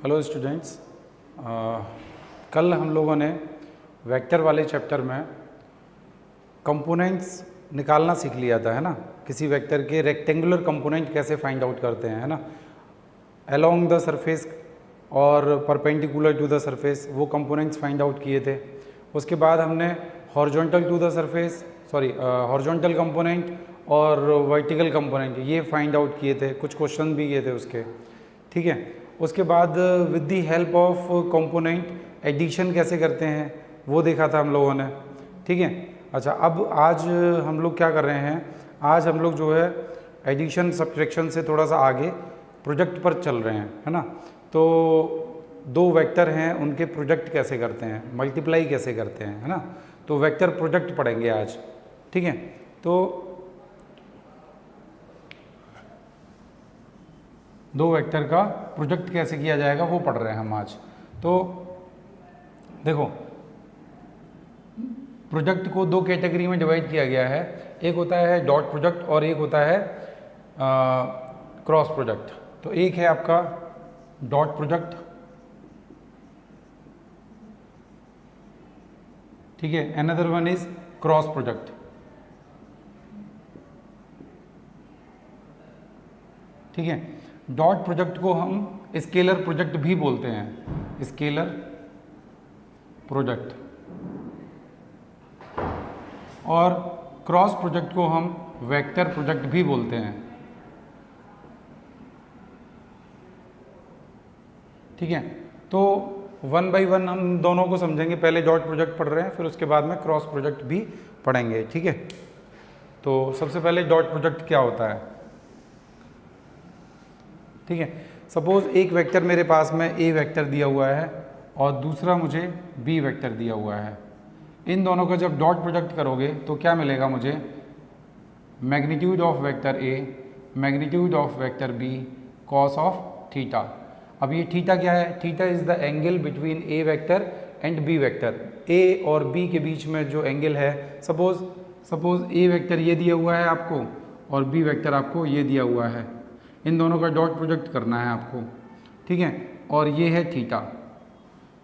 Hello students, कल हम लोगों ने वेक्टर वाले चैप्टर में कंपोनेंट्स निकालना सीख लिया था, है ना। किसी वेक्टर के रेक्टेंगुलर कंपोनेंट कैसे फाइंड आउट करते हैं, है ना। अलोंग द सरफेस और परपेंडिकुलर टू द सरफेस वो कंपोनेंट्स फाइंड आउट किए थे। उसके बाद हमने horizontal to the surface horizontal component और वर्टिकल कंपोनेंट ये फाइंड आउट किए थे, कुछ क्वेश्चन भी किए थे उसके, ठीक है। उसके बाद with the help of component addition कैसे करते हैं वो देखा था हम लोगों ने, ठीक है। अच्छा, अब आज हम लोग क्या कर रहे हैं, आज हम लोग जो है एडिशन सब्ट्रैक्शन से थोड़ा सा आगे प्रोजेक्ट पर चल रहे हैं, है ना। तो दो वेक्टर हैं, उनके प्रोजेक्ट कैसे करते हैं, मल्टीप्लाई कैसे करते हैं, है ना। तो वेक्टर प्रोजेक्ट पढ़ेंगे आज, ठीक है। तो दो वेक्टर का प्रोजेक्ट कैसे किया जाएगा वो पढ़ रहे हैं हम आज। तो देखो, प्रोजेक्ट को दो कैटेगरी में डिवाइड किया गया है, एक होता है डॉट प्रोजेक्ट और एक होता है क्रॉस प्रोजेक्ट। तो एक है आपका डॉट प्रोजेक्ट, ठीक है, another one is cross project, ठीक है। डॉट प्रोजेक्ट को हम स्केलर प्रोजेक्ट भी बोलते हैं, स्केलर प्रोजेक्ट, और क्रॉस प्रोजेक्ट को हम वेक्टर प्रोजेक्ट भी बोलते हैं, ठीक है। तो वन बाय वन हम दोनों को समझेंगे, पहले डॉट प्रोजेक्ट पढ़ रहे हैं, फिर उसके बाद में क्रॉस प्रोजेक्ट भी पढ़ेंगे, ठीक है। तो सबसे पहले डॉट प्रोजेक्ट क्या होता है, ठीक है। सपोज एक वेक्टर मेरे पास में ए वेक्टर दिया हुआ है और दूसरा मुझे बी वेक्टर दिया हुआ है। इन दोनों का जब डॉट प्रोजेक्ट करोगे तो क्या मिलेगा मुझे, magnitude of vector A magnitude of vector B cos of theta. अब ये थीटा क्या है, theta is the angle between A vector and B vector. A और बी के बीच में जो एंगल है, सपोज ए वेक्टर ये दिया हुआ है आपको और बी वेक्टर आपको ये दिया हुआ है, इन दोनों का डॉट प्रोजेक्ट करना है आपको, ठीक है। और ये है थीटा,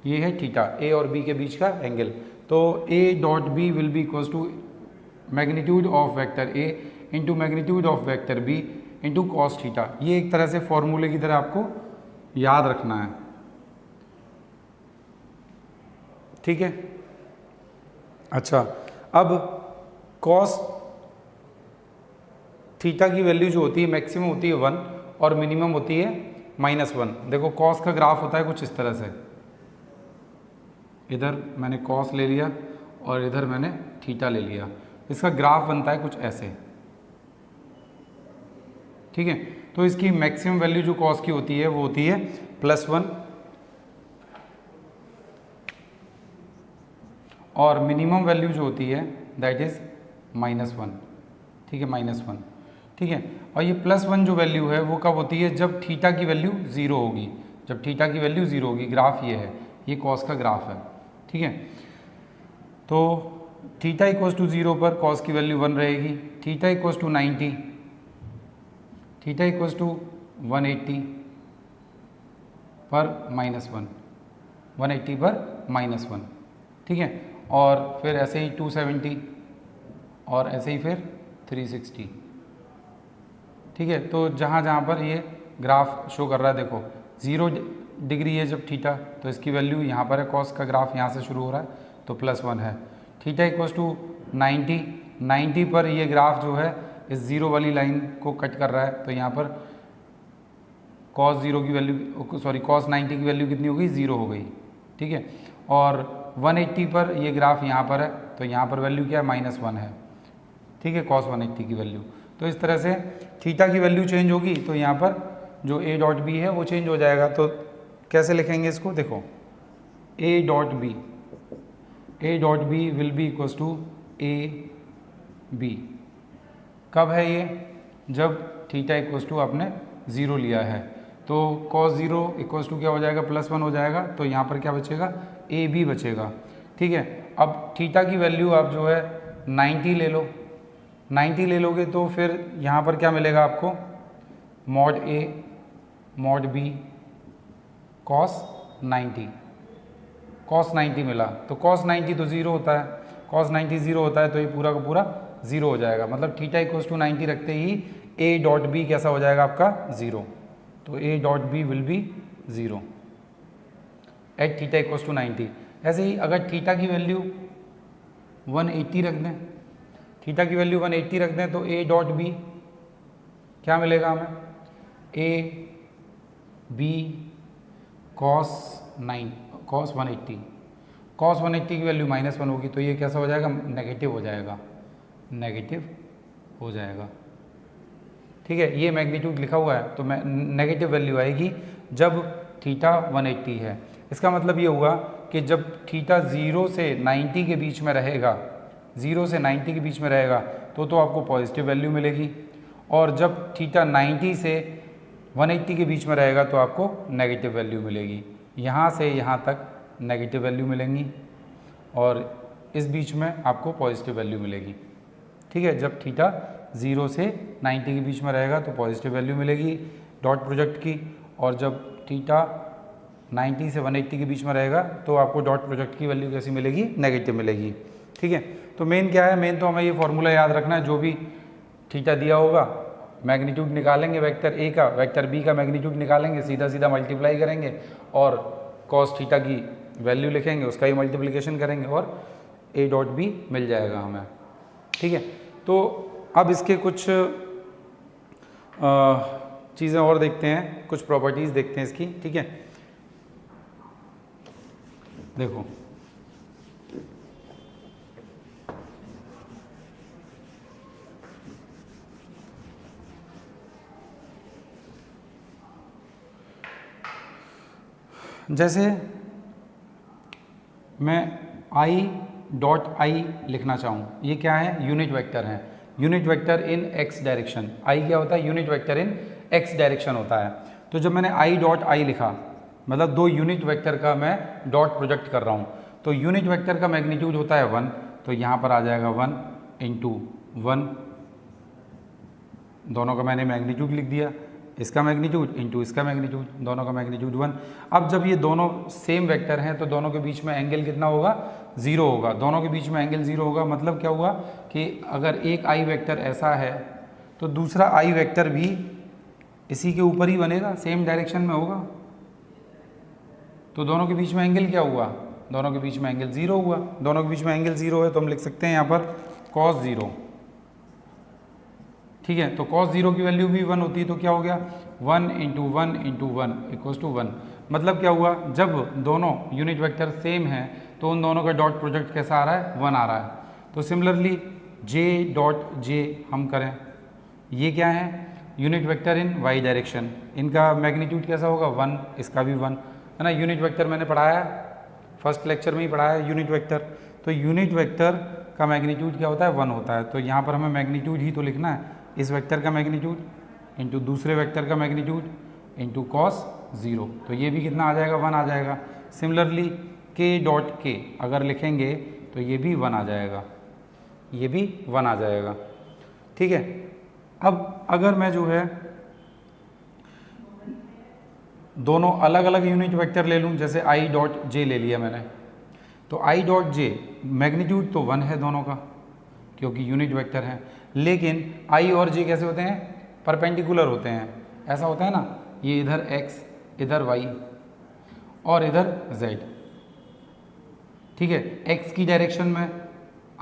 ये है थीटा, ए और बी के बीच का एंगल। तो A dot B will be equals to magnitude of vector A into magnitude of vector B into cos theta. ये एक तरह से फॉर्मूले की तरह आपको याद रखना है, ठीक है। अच्छा, अब कॉस थीटा की वैल्यू जो होती है मैक्सिमम होती है 1 और मिनिमम होती है -1। देखो कॉस का ग्राफ होता है कुछ इस तरह से, इधर मैंने कॉस ले लिया और इधर मैंने थीटा ले लिया, इसका ग्राफ बनता है कुछ ऐसे, ठीक है। तो इसकी मैक्सिमम वैल्यू जो कॉस की होती है वो होती है +1 और मिनिमम वैल्यू जो होती है दैट इज -1, ठीक है, -1, ठीक है। और ये +1 जो वैल्यू है वो कब होती है, जब थीटा की वैल्यू 0 होगी, जब थीटा की वैल्यू 0 होगी। ग्राफ ये है, ये कॉस का ग्राफ है, ठीक है। तो थीटा इक्वल्स टू 0 पर कॉस की वैल्यू 1 रहेगी, theta equals to 90, theta equals to 180 पर -1, 180 पर -1, ठीक है। और फिर ऐसे ही 270 और ऐसे ही फिर 360, ठीक है। तो जहाँ जहाँ पर ये ग्राफ शो कर रहा है, देखो 0 डिग्री है जब थीटा, तो इसकी वैल्यू यहाँ पर है, कॉस का ग्राफ यहाँ से शुरू हो रहा है तो +1 है। थीटा इक्वल्स टू 90 पर ये ग्राफ जो है इस 0 वाली लाइन को कट कर रहा है, तो यहाँ पर cos 0 की वैल्यू cos 90 की वैल्यू कितनी हो गई, 0 हो गई, ठीक है। और 180 पर ये ग्राफ यहाँ पर है, तो यहाँ पर वैल्यू क्या है, -1 है, ठीक है, cos 180 की वैल्यू। तो इस तरह से थीटा की वैल्यू चेंज होगी तो यहाँ पर जो ए डॉट बी है वो चेंज हो जाएगा। तो कैसे लिखेंगे इसको, देखो A dot B will be equals to A B. कब है ये, जब थीटा इक्वल्स टू आपने 0 लिया है, तो cos 0 इक्वल्स टू क्या हो जाएगा, +1 हो जाएगा, तो यहाँ पर क्या बचेगा, ए बी बचेगा, ठीक है। अब थीटा की वैल्यू आप जो है 90 ले लो, 90 ले लोगे तो फिर यहाँ पर क्या मिलेगा आपको, mod A mod B cos 90, cos 90 मिला, तो cos 90 तो 0 होता है, cos 90 0 होता है, तो ये पूरा का पूरा 0 हो जाएगा। मतलब थीटा इक्वल्स टू 90 रखते ही a डॉट बी कैसा हो जाएगा आपका 0, तो a dot B will be 0 at theta equals to 90। ऐसे ही अगर थीटा की वैल्यू 180 रख दें, थीटा की वैल्यू 180 रख दें, तो a डॉट बी क्या मिलेगा हमें, a b cos 180, cos 180 की वैल्यू -1 होगी, तो ये कैसा हो जाएगा, नेगेटिव हो जाएगा, नेगेटिव हो जाएगा। ठीक है, ये मैग्नीट्यूड लिखा हुआ है, तो नेगेटिव वैल्यू आएगी जब थीटा 180 है। इसका मतलब ये हुआ कि जब थीटा 0 से 90 के बीच में रहेगा, 0 से 90 के बीच में रहेगा तो आपको पॉजिटिव वैल्यू मिलेगी, और जब थीटा 90 से 180 के बीच में रहेगा तो आपको नेगेटिव वैल्यू मिलेगी। यहाँ से यहाँ तक नेगेटिव वैल्यू मिलेंगी और इस बीच में आपको पॉजिटिव वैल्यू मिलेगी। ठीक है, जब थीटा 0 से 90 के बीच में रहेगा तो पॉजिटिव वैल्यू मिलेगी डॉट प्रोडक्ट की, और जब थीटा 90 से 180 के बीच में रहेगा तो आपको डॉट प्रोडक्ट की वैल्यू कैसी मिलेगी, नेगेटिव मिलेगी। ठीक है, तो मेन क्या है, मेन तो हमें ये फॉर्मूला याद रखना है, जो भी थीटा दिया होगा मैग्नीट्यूड निकालेंगे वेक्टर ए का, वेक्टर बी का मैग्नीट्यूड निकालेंगे, सीधा सीधा मल्टीप्लाई करेंगे और कॉस थीटा की वैल्यू लिखेंगे, उसका ही मल्टीप्लिकेशन करेंगे और ए डॉट बी मिल जाएगा हमें। ठीक है, तो अब इसके कुछ चीज़ें और देखते हैं, कुछ प्रॉपर्टीज़ देखते हैं इसकी। ठीक है, देखो जैसे मैं i डॉट आई लिखना चाहूँ, ये क्या है, यूनिट वेक्टर है, unit vector in x direction. i क्या होता है, यूनिट वेक्टर इन x डायरेक्शन होता है। तो जब मैंने i डॉट आई लिखा, मतलब दो यूनिट वेक्टर का मैं डॉट प्रोजेक्ट कर रहा हूँ, तो यूनिट वेक्टर का मैग्नीट्यूड होता है 1, तो यहाँ पर आ जाएगा 1 इंटू 1, दोनों का मैंने मैग्नीट्यूड लिख दिया, इसका मैग्नीट्यूड इंटू इसका मैग्नीट्यूड, दोनों का मैग्नीट्यूड 1। अब जब ये दोनों सेम वेक्टर हैं तो दोनों के बीच में एंगल कितना होगा, 0 होगा, दोनों के बीच में एंगल 0 होगा। मतलब क्या हुआ कि अगर एक आई वेक्टर ऐसा है तो दूसरा आई वेक्टर भी इसी के ऊपर ही बनेगा, सेम डायरेक्शन में होगा, तो दोनों के बीच में एंगल क्या हुआ, दोनों के बीच में एंगल 0 हुआ। दोनों के बीच में एंगल 0 है तो हम लिख सकते हैं यहाँ पर cos 0। ठीक है, तो cos 0 की वैल्यू भी 1 होती है, तो क्या हो गया 1 इंटू 1 इंटू 1 इक्वल्स टू 1। मतलब क्या हुआ, जब दोनों यूनिट वेक्टर सेम हैं तो उन दोनों का डॉट प्रोडक्ट कैसा आ रहा है, 1 आ रहा है। तो सिमिलरली j डॉट j हम करें, ये क्या है, यूनिट वेक्टर इन y डायरेक्शन, इनका मैग्नीट्यूड कैसा होगा 1, इसका भी 1 है ना। यूनिट वेक्टर मैंने पढ़ाया फर्स्ट लेक्चर में ही पढ़ाया यूनिट वेक्टर, तो यूनिट वेक्टर का मैग्नीट्यूड क्या होता है, 1 होता है। तो यहाँ पर हमें मैग्नीट्यूड ही तो लिखना है, इस वेक्टर का मैग्नीट्यूड इंटू दूसरे वेक्टर का मैग्नीट्यूड इंटू cos 0, तो ये भी कितना आ जाएगा, 1 आ जाएगा। सिमिलरली k डॉट k अगर लिखेंगे तो ये भी 1 आ जाएगा, ये भी 1 आ जाएगा। ठीक है, अब अगर मैं जो है दोनों अलग अलग यूनिट वेक्टर ले लूँ, जैसे i डॉट j ले लिया मैंने, तो i डॉट j मैग्नीट्यूड तो 1 है दोनों का क्योंकि यूनिट वेक्टर है, लेकिन i और j कैसे होते हैं, परपेंडिकुलर होते हैं। ऐसा होता है ना, ये इधर x इधर y और इधर z। ठीक है, x की डायरेक्शन में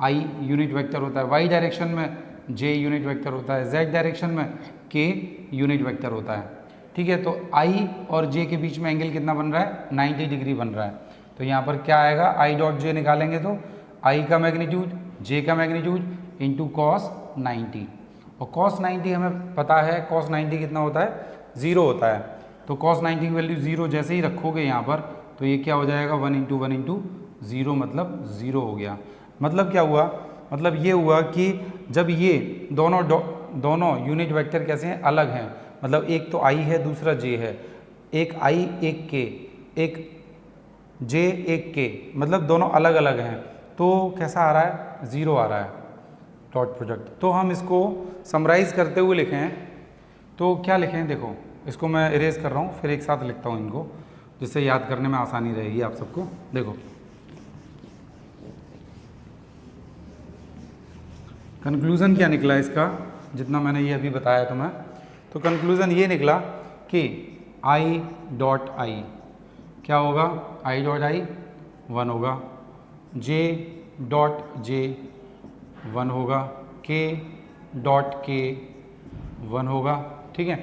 i यूनिट वेक्टर होता है, y डायरेक्शन में j यूनिट वेक्टर होता है, z डायरेक्शन में k यूनिट वेक्टर होता है। ठीक है, तो i और j के बीच में एंगल कितना बन रहा है, 90 डिग्री बन रहा है। तो यहाँ पर क्या आएगा, i डॉट j निकालेंगे तो i का मैग्नीट्यूड j का मैग्नीट्यूड इंटू cos 90, और cos 90 हमें पता है cos 90 कितना होता है, 0 होता है। तो cos 90 की वैल्यू 0 जैसे ही रखोगे यहाँ पर, तो ये क्या हो जाएगा 1 इंटू 1 इंटू 0, मतलब 0 हो गया। मतलब क्या हुआ, मतलब ये हुआ कि जब ये दोनों यूनिट वेक्टर कैसे हैं, अलग हैं, मतलब एक तो i है दूसरा j है, एक i एक k, एक j एक k, मतलब दोनों अलग अलग हैं, तो कैसा आ रहा है, 0 आ रहा है डॉट प्रोडक्ट। तो हम इसको समराइज़ करते हुए लिखें तो क्या लिखें, देखो इसको मैं इरेज कर रहा हूँ, फिर एक साथ लिखता हूँ इनको। जिससे याद करने में आसानी रहेगी आप सबको। देखो कंक्लूज़न क्या निकला इसका, जितना मैंने ये अभी बताया तुम्हें, तो कंक्लूज़न ये निकला कि i डॉट आई क्या होगा, i डॉट आई 1 होगा, j डॉट जे 1 होगा, k डॉट के 1 होगा, ठीक है।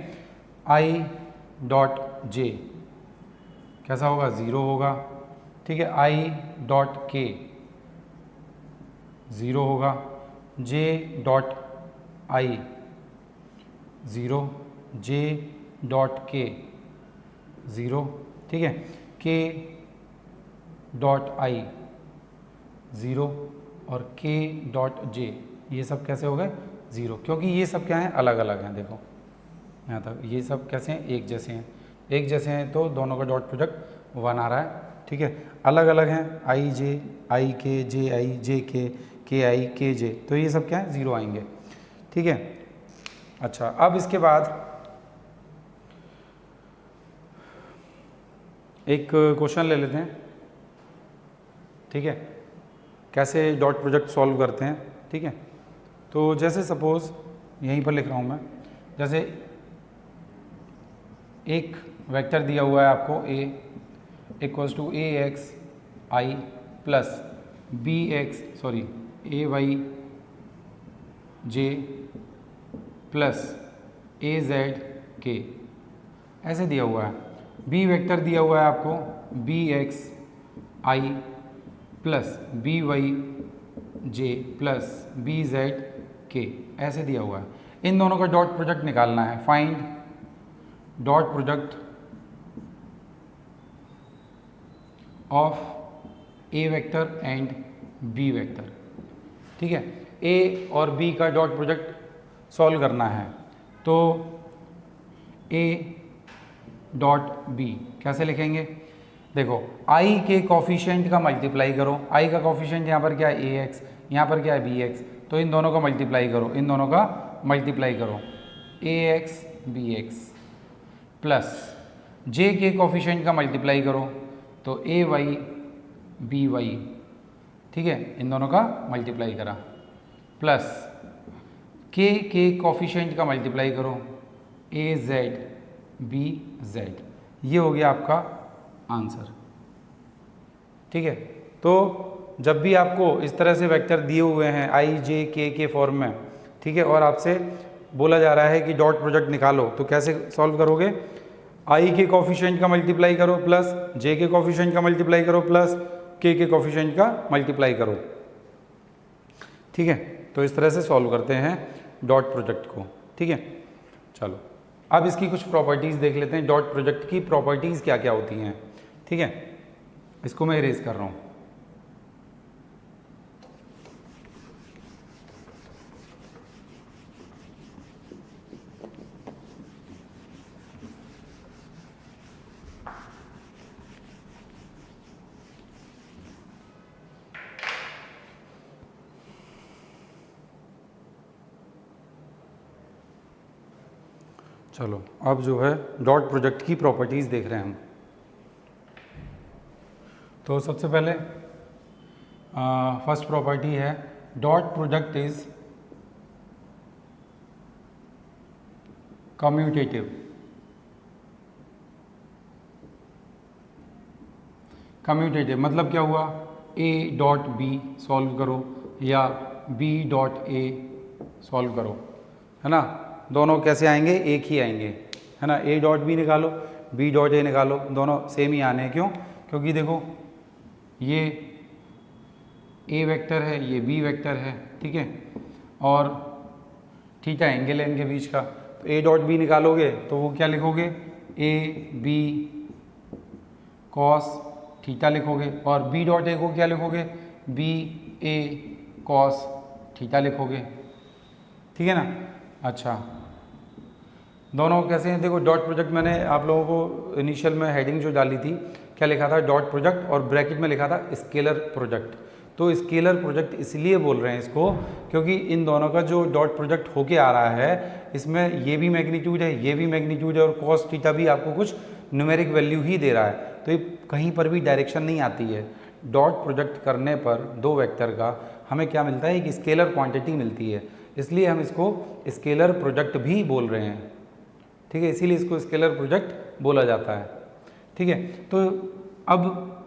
i डॉट जे कैसा होगा, 0 होगा, ठीक है। i डॉट के 0 होगा, j dot I 0, j dot के 0, ठीक है। k डॉट आई 0 और k डॉट जे ये सब कैसे हो गए 0, क्योंकि ये सब क्या हैं, अलग अलग हैं। देखो यहाँ तक ये सब कैसे हैं, एक जैसे हैं, एक जैसे हैं तो दोनों का डॉट प्रोडक्ट 1 आ रहा है, ठीक है। अलग अलग हैं, आई जे आई के, जे आई जे के आई के जे, तो ये सब क्या है 0 आएंगे, ठीक है। अच्छा अब इसके बाद एक क्वेश्चन ले लेते हैं, ठीक है, कैसे डॉट प्रोडक्ट सॉल्व करते हैं, ठीक है। तो जैसे सपोज यहीं पर लिख रहा हूँ मैं, जैसे एक वेक्टर दिया हुआ है आपको a equals to A X I plus B X sorry A Y J plus A Z के ऐसे दिया हुआ है। b वेक्टर दिया हुआ है आपको B x I plus B Y J plus B Z के ऐसे दिया हुआ है। इन दोनों का डॉट प्रोडक्ट निकालना है। Find dot product of A vector and B vector, ठीक है। ए और बी का डॉट प्रोडक्ट सॉल्व करना है, तो ए डॉट बी कैसे लिखेंगे, देखो आई के कॉफिशिएंट का मल्टीप्लाई करो। आई का कॉफिशिएंट यहाँ पर क्या है ए एक्स, यहाँ पर क्या है बी एक्स, तो इन दोनों का मल्टीप्लाई करो, इन दोनों का मल्टीप्लाई करो, ए एक्स बी एक्स प्लस जे के कॉफिशिएंट का मल्टीप्लाई करो तो ए वाई बी वाई, ठीक है, इन दोनों का मल्टीप्लाई करा, प्लस के कॉफिशिएंट का मल्टीप्लाई करो ए जेड बी जेड, ये हो गया आपका आंसर, ठीक है। तो जब भी आपको इस तरह से वेक्टर दिए हुए हैं आई जे के फॉर्म में, ठीक है, और आपसे बोला जा रहा है कि डॉट प्रोडक्ट निकालो, तो कैसे सॉल्व करोगे, आई के कॉफिशिएंट का मल्टीप्लाई करो प्लस जे के कॉफिशिएंट का मल्टीप्लाई करो प्लस के कॉफिशिएंट का मल्टीप्लाई करो, ठीक है। तो इस तरह से सॉल्व करते हैं डॉट प्रोडक्ट को, ठीक है। चलो अब इसकी कुछ प्रॉपर्टीज़ देख लेते हैं, डॉट प्रोडक्ट की प्रॉपर्टीज़ क्या क्या होती हैं, ठीक है। इसको मैं इरेज कर रहा हूँ। चलो अब जो है डॉट प्रोडक्ट की प्रॉपर्टीज़ देख रहे हैं हम। तो सबसे पहले फर्स्ट प्रॉपर्टी है dot product is commutative. Commutative मतलब क्या हुआ, a डॉट बी सॉल्व करो या b डॉट a सॉल्व करो, है ना, दोनों कैसे आएंगे, एक ही आएंगे, है ना। a डॉट बी निकालो b डॉट a निकालो, दोनों सेम ही आने हैं। क्यों, क्योंकि देखो ये a वेक्टर है, ये b वेक्टर है, ठीक है, और थीटा एंगल है इनके बीच का, तो a डॉट b निकालोगे तो वो क्या लिखोगे, a b कॉस थीटा लिखोगे, और b डॉट a को क्या लिखोगे, b a कॉस थीटा लिखोगे, ठीक है ना। अच्छा दोनों कैसे हैं, देखो डॉट प्रोडक्ट मैंने आप लोगों को इनिशियल में हेडिंग जो डाली थी, क्या लिखा था, डॉट प्रोडक्ट, और ब्रैकेट में लिखा था स्केलर प्रोडक्ट। तो स्केलर प्रोडक्ट इसलिए बोल रहे हैं इसको क्योंकि इन दोनों का जो डॉट प्रोडक्ट होके आ रहा है, इसमें ये भी मैग्नीट्यूड है, ये भी मैग्नीट्यूड है, और कॉस थीटा भी आपको कुछ न्यूमेरिक वैल्यू ही दे रहा है, तो ये कहीं पर भी डायरेक्शन नहीं आती है। डॉट प्रोजेक्ट करने पर दो वेक्टर का हमें क्या मिलता है, एक स्केलर क्वांटिटी मिलती है, इसलिए हम इसको स्केलर प्रोजेक्ट भी बोल रहे हैं। ठीक है, इसीलिए इसको स्केलर प्रोजेक्ट बोला जाता है। ठीक है, तो अब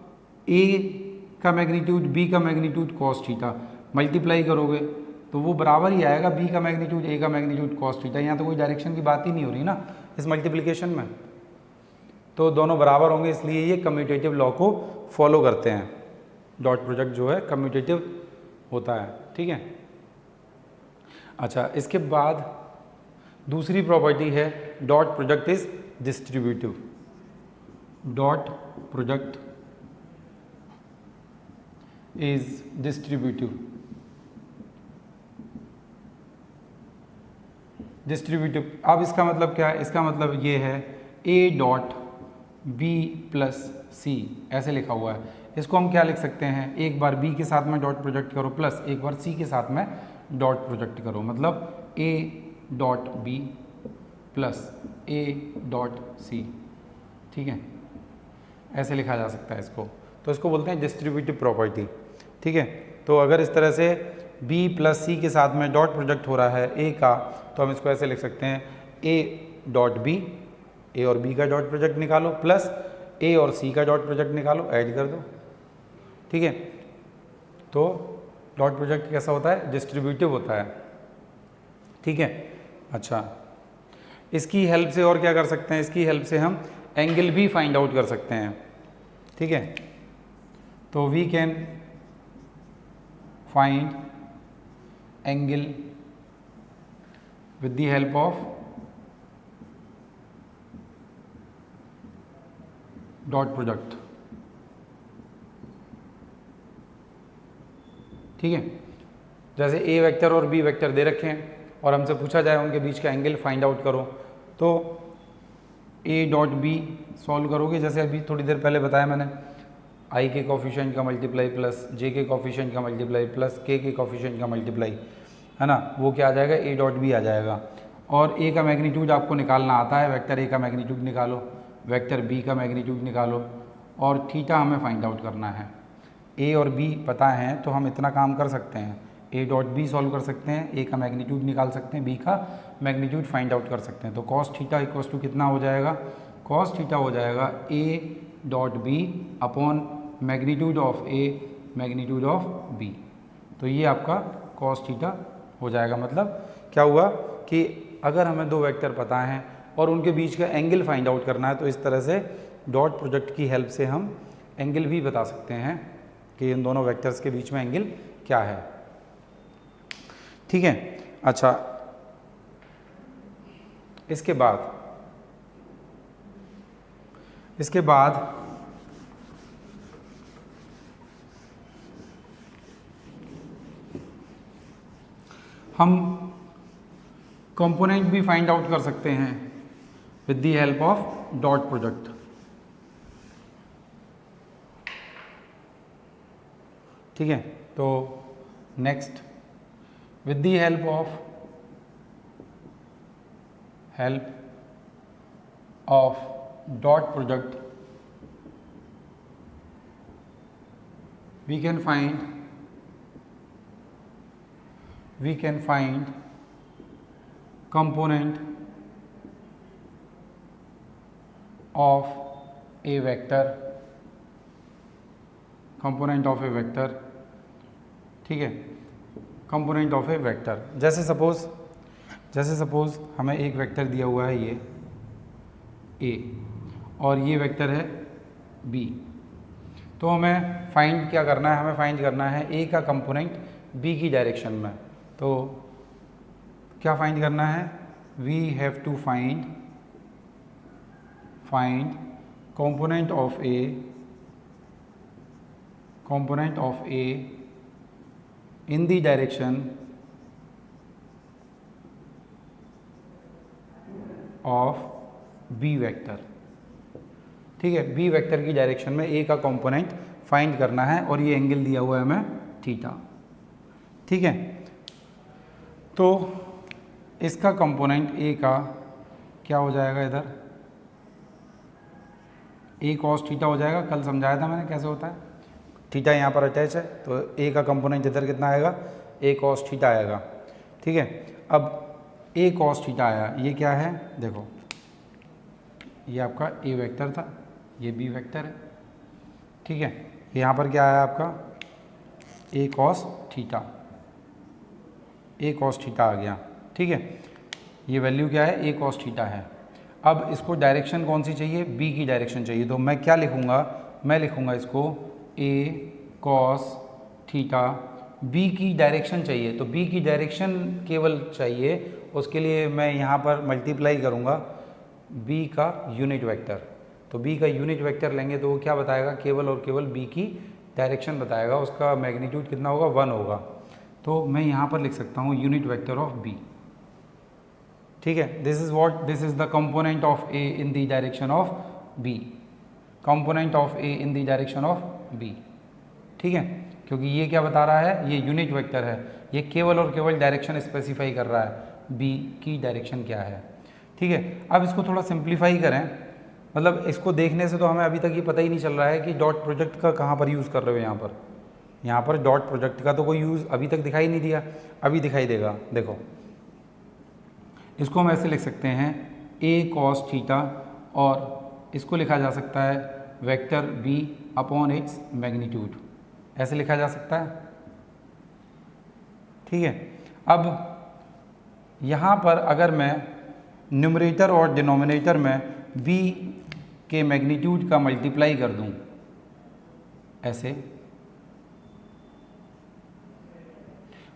ए का मैग्नीट्यूड बी का मैग्नीट्यूड कॉस थीटा मल्टीप्लाई करोगे तो वो बराबर ही आएगा, बी का मैग्नीट्यूड ए का मैग्नीट्यूड कॉस थीटा। यहाँ तो कोई डायरेक्शन की बात ही नहीं हो रही ना इस मल्टीप्लिकेशन में, तो दोनों बराबर होंगे, इसलिए ये कम्यूटेटिव लॉ को फॉलो करते हैं। डॉट प्रोडक्ट जो है कम्यूटेटिव होता है। ठीक है, अच्छा, इसके बाद दूसरी प्रॉपर्टी है dot product is distributive. Dot product is distributive. Distributive, अब इसका मतलब क्या है, इसका मतलब ये है ए डॉट बी प्लस सी ऐसे लिखा हुआ है। इसको हम क्या लिख सकते हैं, एक बार बी के साथ में डॉट प्रोजेक्ट करो प्लस एक बार सी के साथ में डॉट प्रोजेक्ट करो, मतलब A dot B plus A dot C. ठीक है, ऐसे लिखा जा सकता है इसको, तो इसको बोलते हैं डिस्ट्रीब्यूटिव प्रॉपर्टी। ठीक है, तो अगर इस तरह से b प्लस सी के साथ में डॉट प्रोजेक्ट हो रहा है a का, तो हम इसको ऐसे लिख सकते हैं a डॉट बी, ए और b का डॉट प्रोजेक्ट निकालो प्लस a और c का डॉट प्रोजेक्ट निकालो, ऐड कर दो। ठीक है, तो डॉट प्रोजेक्ट कैसा होता है, डिस्ट्रीब्यूटिव होता है। ठीक है, अच्छा, इसकी हेल्प से और क्या कर सकते हैं, इसकी हेल्प से हम एंगल भी फाइंड आउट कर सकते हैं। ठीक है, तो we can find angle with the help of dot product. ठीक है, जैसे ए वेक्टर और बी वेक्टर दे रखे हैं और हमसे पूछा जाए उनके बीच का एंगल फाइंड आउट करो, तो ए डॉट बी सॉल्व करोगे, जैसे अभी थोड़ी देर पहले बताया मैंने, आई के कोफिशिएंट का मल्टीप्लाई प्लस जे के कोफिशिएंट का मल्टीप्लाई प्लस के कोफिशिएंट का मल्टीप्लाई, है ना, वो क्या आ जाएगा, ए डॉट बी आ जाएगा। और ए का मैग्नीट्यूड आपको निकालना आता है, वेक्टर ए का मैग्नीट्यूड निकालो, वेक्टर बी का मैग्नीट्यूड निकालो, और थीटा हमें फाइंड आउट करना है। ए और बी पता है तो हम इतना काम कर सकते हैं, ए डॉट बी सॉल्व कर सकते हैं, ए का मैग्नीट्यूड निकाल सकते हैं, बी का मैग्नीट्यूड फाइंड आउट कर सकते हैं। तो कॉस थीटा इक्वल्स टू कितना हो जाएगा, कॉस थीटा हो जाएगा A dot B upon magnitude of A magnitude of B. तो ये आपका कॉस थीटा हो जाएगा। मतलब क्या हुआ कि अगर हमें दो वेक्टर पता हैं और उनके बीच का एंगल फाइंड आउट करना है, तो इस तरह से डॉट प्रोडक्ट की हेल्प से हम एंगल भी बता सकते हैं कि इन दोनों वेक्टर्स के बीच में एंगल क्या है। ठीक है, अच्छा, इसके बाद हम कंपोनेंट भी फाइंड आउट कर सकते हैं with the help of dot product. ठीक है, तो next, with the help of dot product we can find component of a vector, ठीक है, कंपोनेंट ऑफ ए वेक्टर। जैसे सपोज हमें एक वेक्टर दिया हुआ है ये a और ये वेक्टर है b, तो हमें फाइंड क्या करना है, हमें फाइंड करना है a का कंपोनेंट b की डायरेक्शन में। तो क्या फाइंड करना है, we have to find component of A in the direction of B vector. ठीक है, बी वेक्टर की डायरेक्शन में ए का कंपोनेंट फाइंड करना है और ये एंगल दिया हुआ है हमें थीटा। ठीक है, तो इसका कंपोनेंट ए का क्या हो जाएगा, इधर ए कॉस थीटा हो जाएगा, कल समझाया था मैंने कैसे होता है। थीटा यहाँ पर अटैच है तो ए का कंपोनेंट इधर कितना आएगा, ए कॉस थीटा आएगा। ठीक है, अब ए कॉस थीटा आया, ये क्या है देखो, ये आपका ए वेक्टर था, ये बी वेक्टर है। ठीक है, यहाँ पर क्या आया आपका ए कॉस थीटा, ए कॉस थीटा आ गया। ठीक है, ये वैल्यू क्या है, ए कॉस थीटा है। अब इसको डायरेक्शन कौन सी चाहिए, बी की डायरेक्शन चाहिए, तो मैं क्या लिखूँगा, मैं लिखूँगा इसको ए कॉस थीटा, बी की डायरेक्शन चाहिए, तो बी की डायरेक्शन केवल चाहिए, उसके लिए मैं यहाँ पर मल्टीप्लाई करूँगा बी का यूनिट वेक्टर। तो बी का यूनिट वेक्टर लेंगे तो वो क्या बताएगा, केवल और केवल बी की डायरेक्शन बताएगा, उसका मैग्नीट्यूड कितना होगा, 1 होगा। तो मैं यहाँ पर लिख सकता हूँ यूनिट वेक्टर ऑफ बी। ठीक है, this is the component of A in the direction of B, component of A in the direction of B. ठीक है, क्योंकि ये क्या बता रहा है, ये यूनिट वेक्टर है, ये केवल और केवल डायरेक्शन स्पेसिफाई कर रहा है, बी की डायरेक्शन क्या है। ठीक है, अब इसको थोड़ा सिंप्लीफाई करें, मतलब इसको देखने से तो हमें अभी तक ये पता ही नहीं चल रहा है कि डॉट प्रोडक्ट का कहाँ पर यूज़ कर रहे हो। यहाँ पर डॉट प्रोडक्ट का तो कोई यूज़ अभी तक दिखाई नहीं दिया, अभी दिखाई देगा। देखो, इसको हम ऐसे लिख सकते हैं ए कॉस थीटा, और इसको लिखा जा सकता है vector B upon its magnitude, ऐसे लिखा जा सकता है। ठीक है, अब यहाँ पर अगर मैं न्यूमरेटर और डिनोमिनेटर में b के मैग्नीट्यूड का मल्टीप्लाई कर दूँ, ऐसे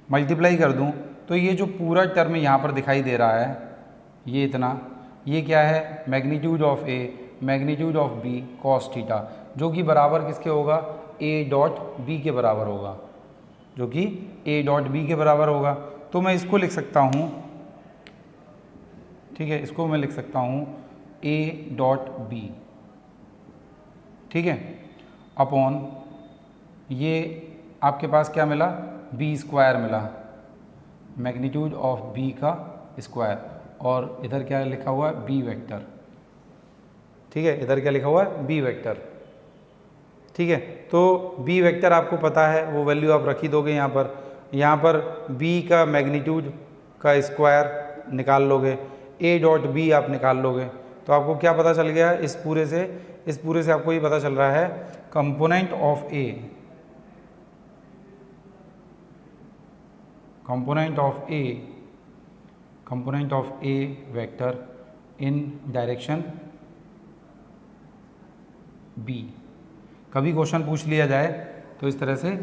मल्टीप्लाई कर दूँ, तो ये जो पूरा टर्म यहाँ पर दिखाई दे रहा है, ये इतना, ये क्या है, magnitude of A magnitude of B cos theta, जो कि बराबर किसके होगा, ए डॉट बी के बराबर होगा, जो कि ए डॉट बी के बराबर होगा। तो मैं इसको लिख सकता हूँ, ठीक है, इसको मैं लिख सकता हूँ ए डॉट बी, ठीक है, अपॉन ये आपके पास क्या मिला, बी स्क्वायर मिला, मैग्नीट्यूड ऑफ बी का स्क्वायर, और इधर क्या लिखा हुआ है, बी वेक्टर। ठीक है, इधर क्या लिखा हुआ है, बी वेक्टर। ठीक है, तो बी वेक्टर आपको पता है, वो वैल्यू आप रख ही दोगे यहाँ पर बी का मैग्नीट्यूड का स्क्वायर निकाल लोगे, ए डॉट बी आप निकाल लोगे, तो आपको क्या पता चल गया, इस पूरे से आपको ये पता चल रहा है component of A vector in direction B. कभी क्वेश्चन पूछ लिया जाए तो इस तरह से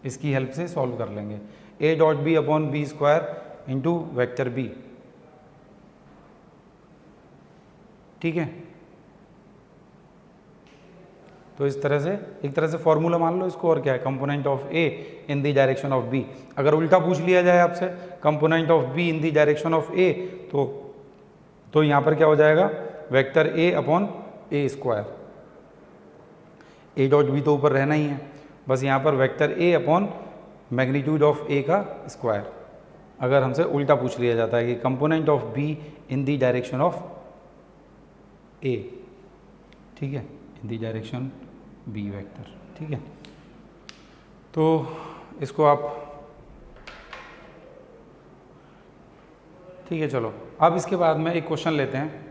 इसकी हेल्प से सॉल्व कर लेंगे, A dot B upon B square into vector B. ठीक है, तो इस तरह से एक तरह से फॉर्मूला मान लो इसको, और क्या है, component of A in the direction of B. अगर उल्टा पूछ लिया जाए आपसे component of B in the direction of A, तो यहाँ पर क्या हो जाएगा, vector A upon A square, A dot B तो ऊपर रहना ही है, बस यहाँ पर vector A upon magnitude of A का स्क्वायर। अगर हमसे उल्टा पूछ लिया जाता है कि component of B in the direction of A, ठीक है, in the direction B vector. ठीक है, तो इसको आप, ठीक है, चलो अब इसके बाद में एक क्वेश्चन लेते हैं।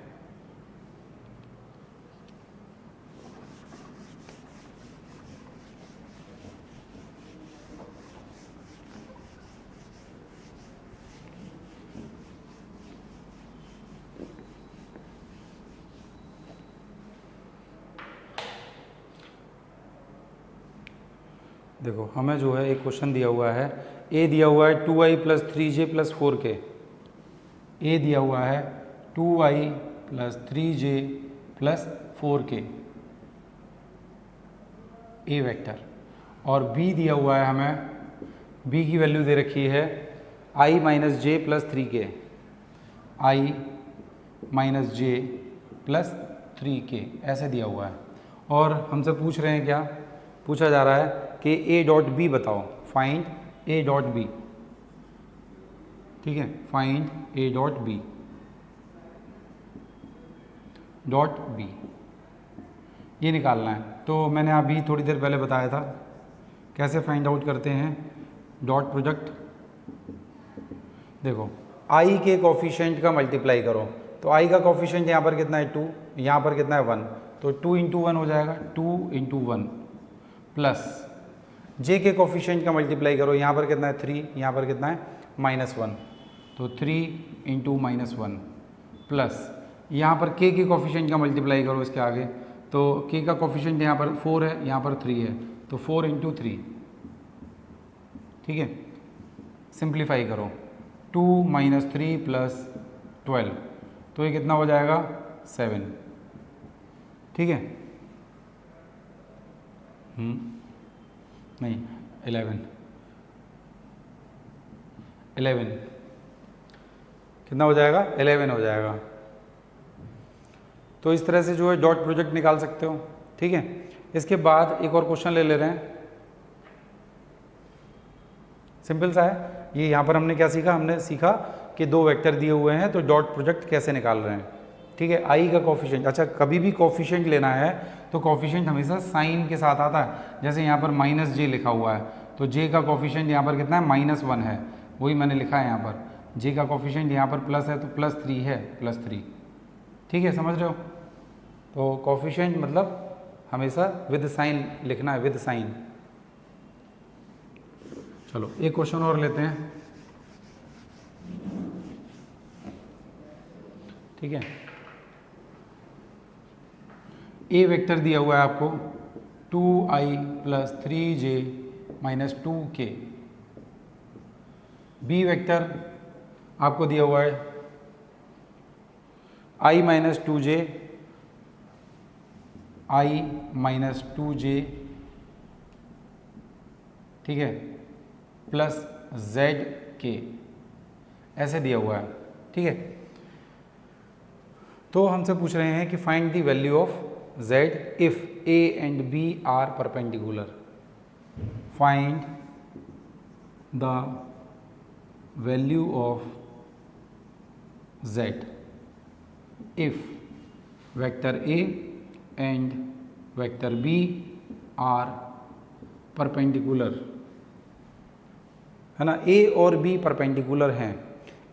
देखो, हमें जो है एक क्वेश्चन दिया हुआ है, ए दिया हुआ है 2i plus 3j plus 4k, ए दिया हुआ है 2i plus 3j plus 4k ए वेक्टर, और बी दिया हुआ है हमें, बी की वैल्यू दे रखी है i minus J plus 3k, i minus J plus 3k ऐसे दिया हुआ है, और हमसे पूछ रहे हैं, क्या पूछा जा रहा है कि ए डॉट बी बताओ, फाइंड ए डॉट बी। ठीक है, फाइंड ए डॉट बी, ये निकालना है। तो मैंने अभी थोड़ी देर पहले बताया था कैसे फाइंड आउट करते हैं डॉट प्रोडक्ट। देखो आई के कोफिशिएंट का मल्टीप्लाई करो, तो आई का कोफिशिएंट यहाँ पर कितना है 2, यहाँ पर कितना है 1, तो 2 × 1 हो जाएगा 2 × 1 प्लस जे के कोफिशिएंट का मल्टीप्लाई करो, यहाँ पर कितना है 3, यहाँ पर कितना है -1, तो 3 × -1 प्लस यहाँ पर के कोफिशिएंट का मल्टीप्लाई करो इसके आगे, तो के का कोफिशिएंट यहाँ पर 4 है, यहाँ पर 3 है, तो 4 × 3, ठीक है। सिंप्लीफाई करो 2 - 3 + 12, तो ये कितना हो जाएगा 7, ठीक है। नहीं 11 कितना हो जाएगा 11 हो जाएगा। तो इस तरह से जो है डॉट प्रोडक्ट निकाल सकते हो, ठीक है। इसके बाद एक और क्वेश्चन ले रहे हैं, सिंपल सा है ये। यहाँ पर हमने क्या सीखा, हमने सीखा कि दो वेक्टर दिए हुए हैं तो डॉट प्रोडक्ट कैसे निकाल रहे हैं, ठीक है। आई का कोफिशिएंट, अच्छा कभी भी कोफिशिएंट लेना है तो कोफिशिएंट हमेशा साइन के साथ आता है। जैसे यहाँ पर -j लिखा हुआ है, तो j का कोफिशिएंट यहाँ पर कितना है -1 है, वही मैंने लिखा है यहाँ पर। j का कोफिशिएंट यहाँ पर प्लस है तो +3 है, +3, ठीक है, समझ रहे हो। तो कोफिशिएंट मतलब हमेशा विद साइन लिखना है, विद साइन। चलो एक क्वेश्चन और लेते हैं, ठीक है। ए वेक्टर दिया हुआ है आपको 2i + 3j - 2k। B vector आपको दिया हुआ है i - 2j, i - 2j, ठीक है, प्लस zk, ऐसे दिया हुआ है, ठीक है। तो हमसे पूछ रहे हैं कि find the value of z if a and b are perpendicular. Find the value of z if vector a and vector b are perpendicular, है ना। a और b परपेंडिकुलर हैं,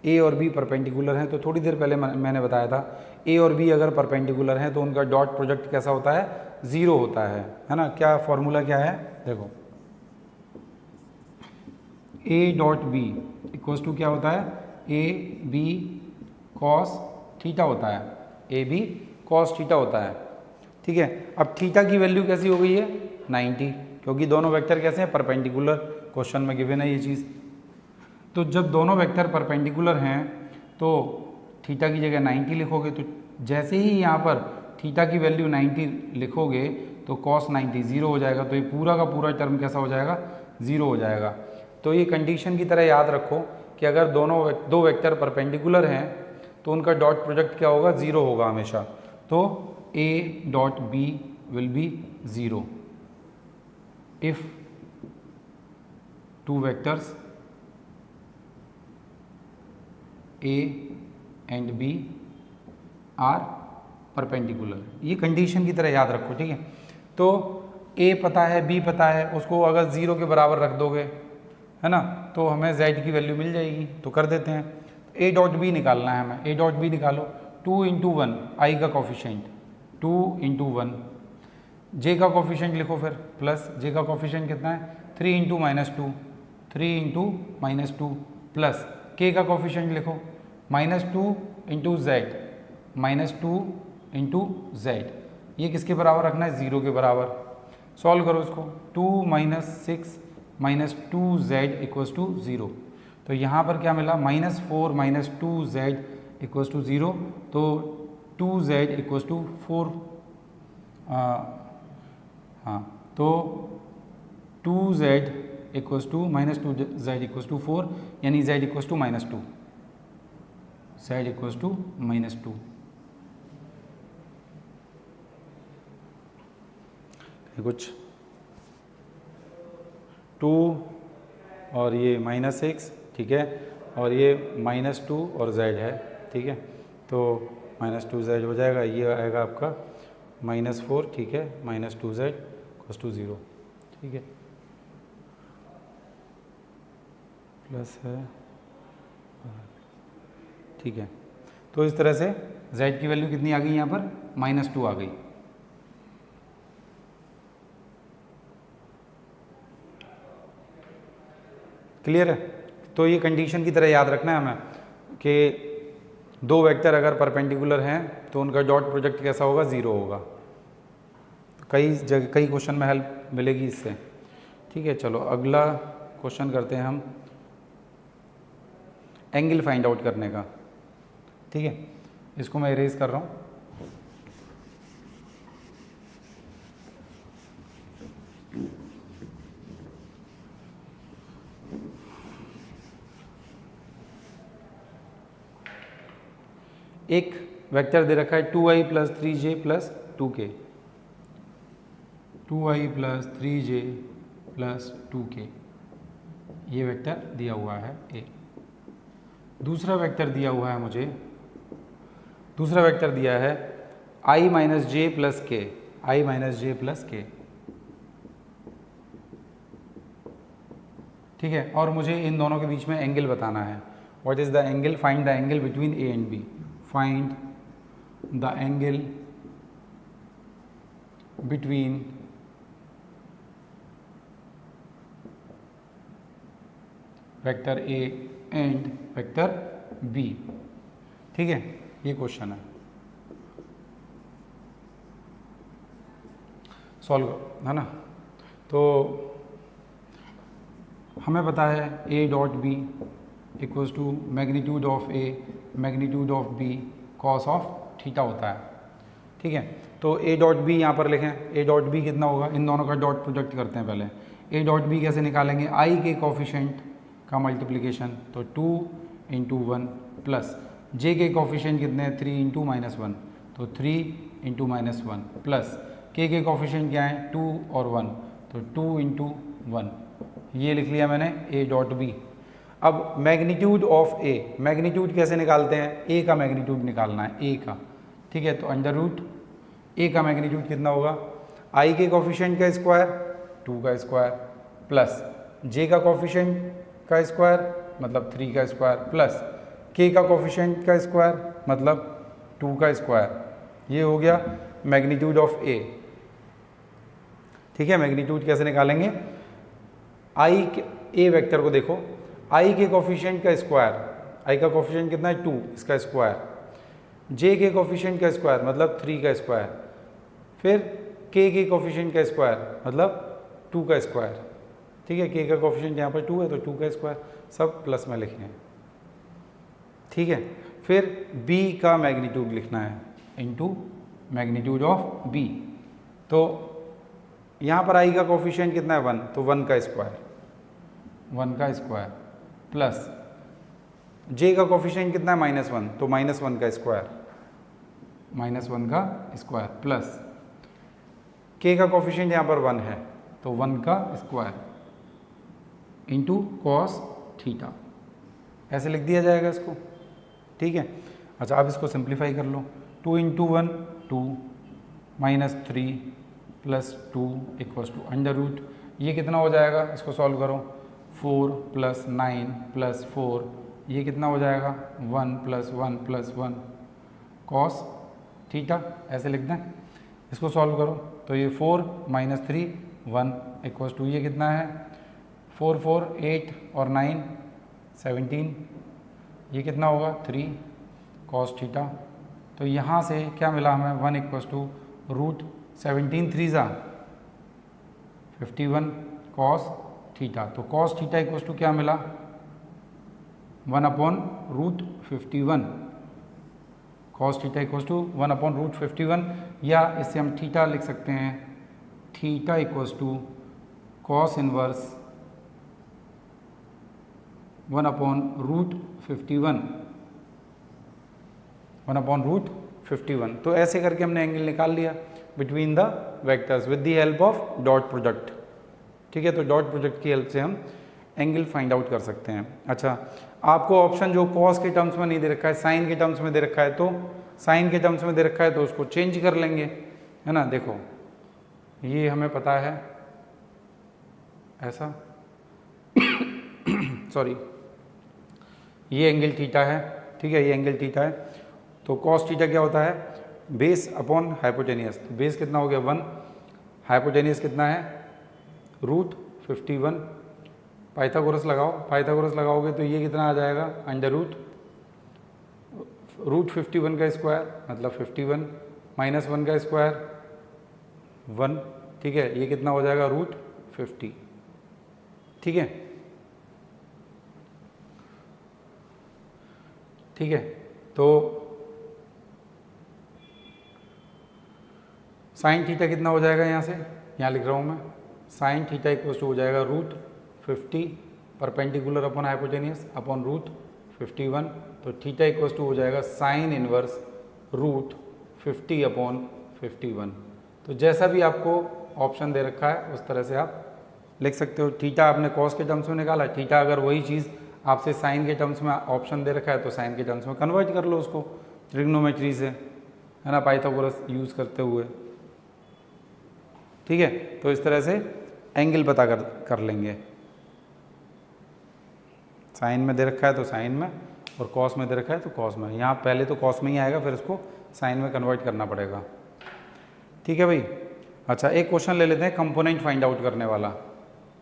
a और b परपेंडिकुलर हैं, तो थोड़ी देर पहले मैंने बताया था a और b अगर परपेंडिकुलर हैं तो उनका डॉट प्रोडक्ट कैसा होता है, 0 होता है ना। क्या फॉर्मूला क्या है, देखो a dot b equals to क्या होता है, a b cos थीटा होता है, a b cos थीटा होता है, ठीक है। अब थीटा की वैल्यू कैसी हो गई है 90, क्योंकि दोनों वेक्टर कैसे हैं, परपेंडिकुलर। क्वेश्चन में गिवन है ये चीज़। तो जब दोनों वेक्टर परपेंडिकुलर हैं तो थीटा की जगह 90 लिखोगे, तो जैसे ही यहाँ पर थीटा की वैल्यू 90 लिखोगे तो cos 90 0 हो जाएगा, तो ये पूरा का पूरा टर्म कैसा हो जाएगा, 0 हो जाएगा। तो ये कंडीशन की तरह याद रखो कि अगर दो वेक्टर परपेंडिकुलर हैं तो उनका डॉट प्रोडक्ट क्या होगा, 0 होगा हमेशा। तो a dot b will be 0 if two vectors a and b are perpendicular. ये कंडीशन की तरह याद रखो, ठीक है। तो a पता है, b पता है, उसको अगर 0 के बराबर रख दोगे, है ना, तो हमें z की वैल्यू मिल जाएगी। तो कर देते हैं, a डॉट b निकालना है हमें। a डॉट b निकालो, 2 × 1 i का कोफिशिएंट 2 × 1, j का कोफिशिएंट लिखो फिर, प्लस j का कोफिशिएंट कितना है 3 × -2, 3 × -2 प्लस k का कोफिशिएंट लिखो -2 × z, -2 × z। ये किसके बराबर रखना है, 0 के बराबर। सॉल्व करो इसको, 2 - 6 - 2z = 0। तो यहाँ पर क्या मिला, -4 - 2z = 0। तो 2z = 4, हाँ, तो 2z = -2z = 4, यानी z = -2, z = -2। कुछ 2 और ये -6, ठीक है, और ये -2 और z है, ठीक है। तो -2z हो जाएगा, ये आएगा आपका -4, ठीक है, -2z cos 0, ठीक है, प्लस है, ठीक है। तो इस तरह से z की वैल्यू कितनी आ गई यहाँ पर, -2 आ गई। क्लियर है? तो ये कंडीशन की तरह याद रखना है हमें कि दो वेक्टर अगर परपेंडिकुलर हैं तो उनका डॉट प्रोडक्ट कैसा होगा, 0 होगा। कई जगह कई क्वेश्चन में हेल्प मिलेगी इससे, ठीक है। चलो अगला क्वेश्चन करते हैं हम, एंगल फाइंड आउट करने का, ठीक है। इसको मैं इरेज कर रहा हूँ। एक वेक्टर दे रखा है 2i + 3j + 2k, 2i + 3j + 2k, ये वेक्टर दिया हुआ है ए। दूसरा वेक्टर दिया हुआ है मुझे, दूसरा वेक्टर दिया है i - j + k, i - j + k, ठीक है। और मुझे इन दोनों के बीच में एंगल बताना है। What is the angle, find the angle between A and B, find the angle between vector A and vector B, ठीक है। ये क्वेश्चन है, सॉल्व है ना। तो हमें पता है a dot B equals to magnitude of A magnitude of B cos of theta होता है, ठीक है। तो a डॉट बी यहाँ पर लिखें, a डॉट बी कितना होगा, इन दोनों का डॉट प्रोडक्ट करते हैं पहले। a डॉट बी कैसे निकालेंगे, i के कोफिशिएंट का मल्टीप्लिकेशन, तो 2 × 1 प्लस j के कोफिशिएंट कितने हैं, 3 × -1, तो 3 × -1 प्लस k के कोफिशिएंट क्या है, 2 और 1, तो 2 × 1, ये लिख लिया मैंने a डॉट बी। अब मैग्नीट्यूड ऑफ a, मैग्नीट्यूड कैसे निकालते हैं, a का मैग्नीट्यूड निकालना है, a का, ठीक है। तो अंडर रूट a का मैग्नीट्यूड कितना होगा, i के कोफिशिएंट का स्क्वायर 2 का स्क्वायर प्लस j का कोफिशिएंट का स्क्वायर मतलब 3 का स्क्वायर प्लस k का कोफिशिएंट का स्क्वायर मतलब 2 का स्क्वायर, ये हो गया मैग्नीट्यूड ऑफ a, ठीक है। मैग्नीट्यूड कैसे निकालेंगे, i के a वेक्टर को देखो, i के कोफिशिएंट का स्क्वायर, i का कोफिशिएंट कितना है 2, इसका स्क्वायर, j के कोफिशिएंट का स्क्वायर मतलब 3 का स्क्वायर, फिर k के कोफिशिएंट का स्क्वायर मतलब 2 का स्क्वायर, ठीक है। k का कोफिशिएंट यहाँ पर 2 है तो 2 का स्क्वायर, सब प्लस में लिखे हैं, ठीक है। फिर b का मैग्नीट्यूड लिखना है इनटू मैग्नीट्यूड ऑफ b, तो यहाँ पर i का कोफिशिएंट कितना है 1, तो 1 का स्क्वायर, 1 का स्क्वायर प्लस j का कोफिशिएंट कितना है -1, तो -1 का स्क्वायर, -1 का स्क्वायर प्लस k का कोफिशिएंट यहाँ पर 1 है तो 1 का स्क्वायर इंटू कॉस थीटा, ऐसे लिख दिया जाएगा इसको, ठीक है। अच्छा अब इसको सिंप्लीफाई कर लो, 2 × 1 2 -3 + 2 = अंडर रूट, ये कितना हो जाएगा, इसको सॉल्व करो, 4 + 9 + 4, ये कितना हो जाएगा 1 + 1 + 1 कॉस थीटा, ऐसे लिख दें। इसको सॉल्व करो तो ये 4 - 3 1 = ये कितना है 4 4 8 और 9 17, ये कितना होगा 3 कॉस थीटा। तो यहाँ से क्या मिला हमें 1 = √17 3 51 कॉस थीटा, तो कॉस थीटा = क्या मिला 1/√51, कॉस थीटा = 1/√51, या इससे हम थीटा लिख सकते हैं, थीटा = कॉस इनवर्स 1/√51, 1/√51। तो ऐसे करके हमने एंगल निकाल लिया between the vectors with the help of dot product, ठीक है। तो डॉट प्रोडक्ट की हेल्प से हम एंगल फाइंड आउट कर सकते हैं। अच्छा आपको ऑप्शन जो कॉस के टर्म्स में नहीं दे रखा है, साइन के टर्म्स में दे रखा है, तो साइन के टर्म्स में दे रखा है तो उसको चेंज कर लेंगे, है ना। देखो ये हमें पता है ऐसा सॉरी, ये एंगल थीटा है, ठीक है, ये एंगल थीटा है। तो कॉस थीटा क्या होता है, बेस अपॉन हाइपोटेनियस। तो बेस कितना हो गया 1, हाइपोटेनियस कितना है रूट 51। पाइथागोरस लगाओ, पाइथागोरस लगाओगे तो ये कितना आ जाएगा अंडर रूट 51 का स्क्वायर मतलब 51 माइनस 1 का स्क्वायर 1, ठीक है, ये कितना हो जाएगा रूट 50, ठीक है, ठीक है। तो साइन थीटा कितना हो जाएगा, यहाँ से यहाँ लिख रहा हूँ मैं, साइन थीटा इक्वल टू हो जाएगा root 50 perpendicular upon hypotenuse upon root 51। तो थीटा इक्वल टू हो जाएगा साइन इनवर्स रूट 50 अपॉन 51। तो जैसा भी आपको ऑप्शन दे रखा है उस तरह से आप लिख सकते हो। थीटा आपने कॉस के टर्म्स में निकाला, थीटा अगर वही चीज़ आपसे साइन के टर्म्स में ऑप्शन दे रखा है तो साइन के टर्म्स में कन्वर्ट कर लो उसको ट्रिग्नोमेट्री से, है ना, पाइथागोरस यूज़ करते हुए, ठीक है। तो इस तरह से एंगल पता कर लेंगे। साइन में दे रखा है तो साइन में, और कॉस में दे रखा है तो कॉस में। यहाँ पहले तो कॉस में ही आएगा, फिर इसको साइन में कन्वर्ट करना पड़ेगा, ठीक है भाई। अच्छा, एक क्वेश्चन ले लेते हैं कंपोनेंट फाइंड आउट करने वाला,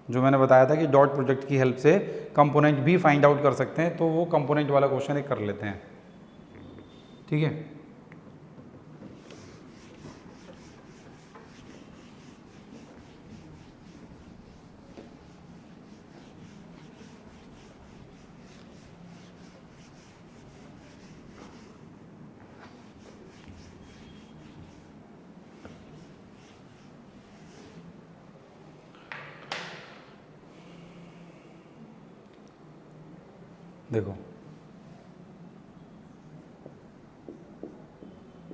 जो मैंने बताया था कि डॉट प्रोजेक्ट की हेल्प से कंपोनेंट भी फाइंड आउट कर सकते हैं। तो वो कंपोनेंट वाला क्वेश्चन एक कर लेते हैं, ठीक है। देखो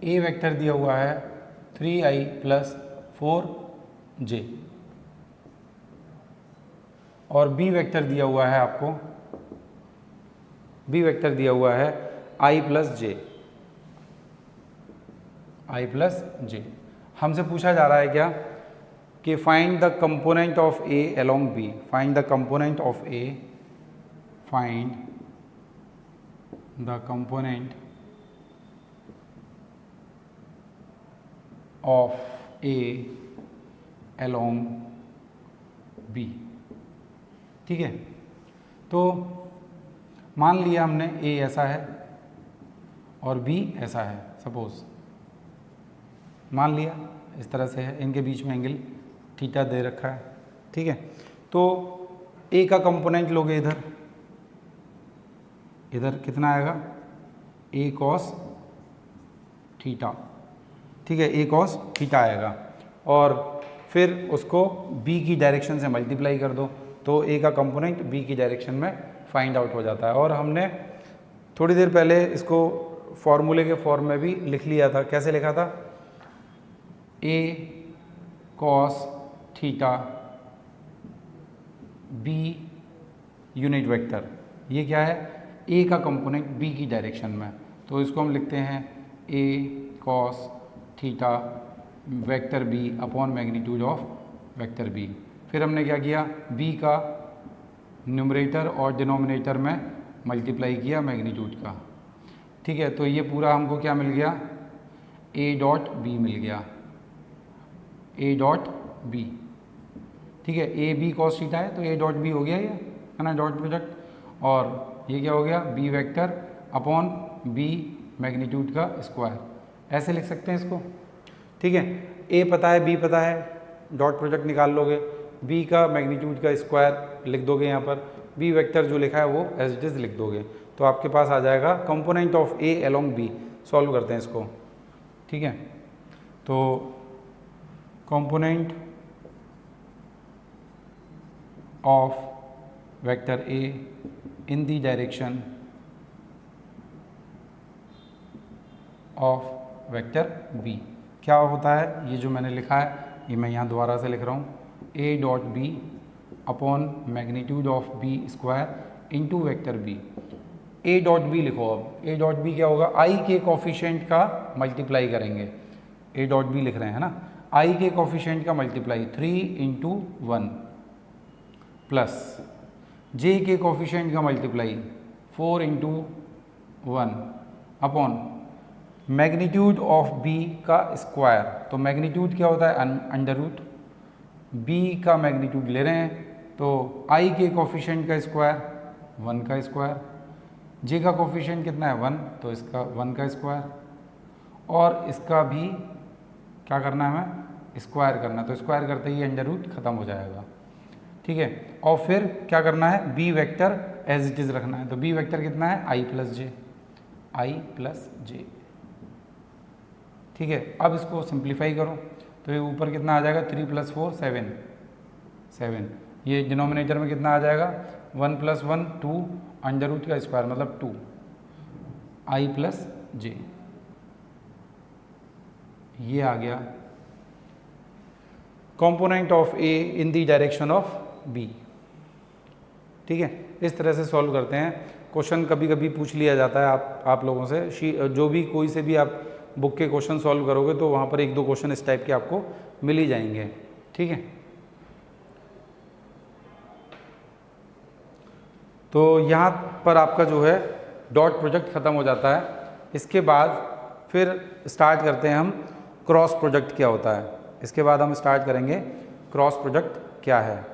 ए वेक्टर दिया हुआ है 3i + 4j और बी वेक्टर दिया हुआ है आपको, बी वेक्टर दिया हुआ है i + j, i + j। हमसे पूछा जा रहा है क्या कि find the component of A along B, find the component of A, find the component of A along B, ठीक है। तो मान लिया हमने A ऐसा है और B ऐसा है, सपोज मान लिया इस तरह से है, इनके बीच में एंगल थीटा दे रखा है, ठीक है। तो A का कंपोनेंट लोगे इधर, इधर कितना आएगा a cos थीटा, ठीक है, a cos थीटा आएगा, और फिर उसको b की डायरेक्शन से मल्टीप्लाई कर दो तो a का कंपोनेंट b की डायरेक्शन में फाइंड आउट हो जाता है। और हमने थोड़ी देर पहले इसको फॉर्मूले के फॉर्म में भी लिख लिया था। कैसे लिखा था, a cos theta b unit vector, ये क्या है ए का कंपोनेंट बी की डायरेक्शन में, तो इसको हम लिखते हैं A cos theta vector B upon magnitude of vector B. फिर हमने क्या किया, बी का न्यूमरेटर और डिनोमिनेटर में मल्टीप्लाई किया मैग्नीट्यूड का, ठीक है। तो ये पूरा हमको क्या मिल गया, ए डॉट बी मिल गया, ए डॉट बी, ठीक है। ए बी कॉस थीटा है तो ए डॉट बी हो गया ये, है ना, डॉट प्रोडक्ट। और ये क्या हो गया, B vector upon B magnitude का स्क्वायर, ऐसे लिख सकते हैं इसको, ठीक है। ए पता है, बी पता है, डॉट प्रोडक्ट निकाल लोगे, बी का मैग्नीट्यूड का स्क्वायर लिख दोगे यहाँ पर, बी वेक्टर जो लिखा है वो एज इट इज लिख दोगे, तो आपके पास आ जाएगा component of A along B. Solve करते हैं इसको, ठीक है। तो component of vector A in the direction of vector b क्या होता है, ये जो मैंने लिखा है ये मैं यहाँ दोबारा से लिख रहा हूँ, a dot B upon magnitude of B square into vector B. a dot B लिखो, अब a डॉट बी क्या होगा, i के कोफिशिएंट का मल्टीप्लाई करेंगे, ए डॉट बी लिख रहे हैं, है ना। आई के कोफिशिएंट का मल्टीप्लाई 3 इंटू 1 प्लस जे के कोफिशिएंट का multiply 4 into 1 upon magnitude of B का स्क्वायर। तो मैग्नीट्यूड क्या होता है, अंडर रूट। बी का मैग्नीट्यूड ले रहे हैं तो आई के कोफिशिएंट का स्क्वायर 1 का स्क्वायर, जे का कोफिशिएंट कितना है 1, तो इसका 1 का स्क्वायर, और इसका भी क्या करना है, हमें स्क्वायर करना है। तो स्क्वायर करते ही अंडर रूट खत्म हो जाएगा, ठीक है। और फिर क्या करना है, B vector as it is रखना है। तो बी वेक्टर कितना है, आई प्लस जे, ठीक है। अब इसको सिंप्लीफाई करो तो ये ऊपर कितना आ जाएगा, 3 + 4 7, ये डिनोमिनेटर में कितना आ जाएगा 1 + 1 2, अंडर रूट का स्क्वायर मतलब 2 आई प्लस जे, ये आ गया component of A in the direction of B, ठीक है। इस तरह से सॉल्व करते हैं। क्वेश्चन कभी कभी पूछ लिया जाता है आप लोगों से, जो भी कोई से भी आप बुक के क्वेश्चन सॉल्व करोगे तो वहाँ पर 1-2 क्वेश्चन इस टाइप के आपको मिल ही जाएंगे, ठीक है। तो यहाँ पर आपका जो है डॉट प्रोडक्ट ख़त्म हो जाता है। इसके बाद फिर स्टार्ट करते हैं हम क्रॉस प्रोडक्ट क्या होता है। इसके बाद हम स्टार्ट करेंगे क्रॉस प्रोडक्ट क्या है।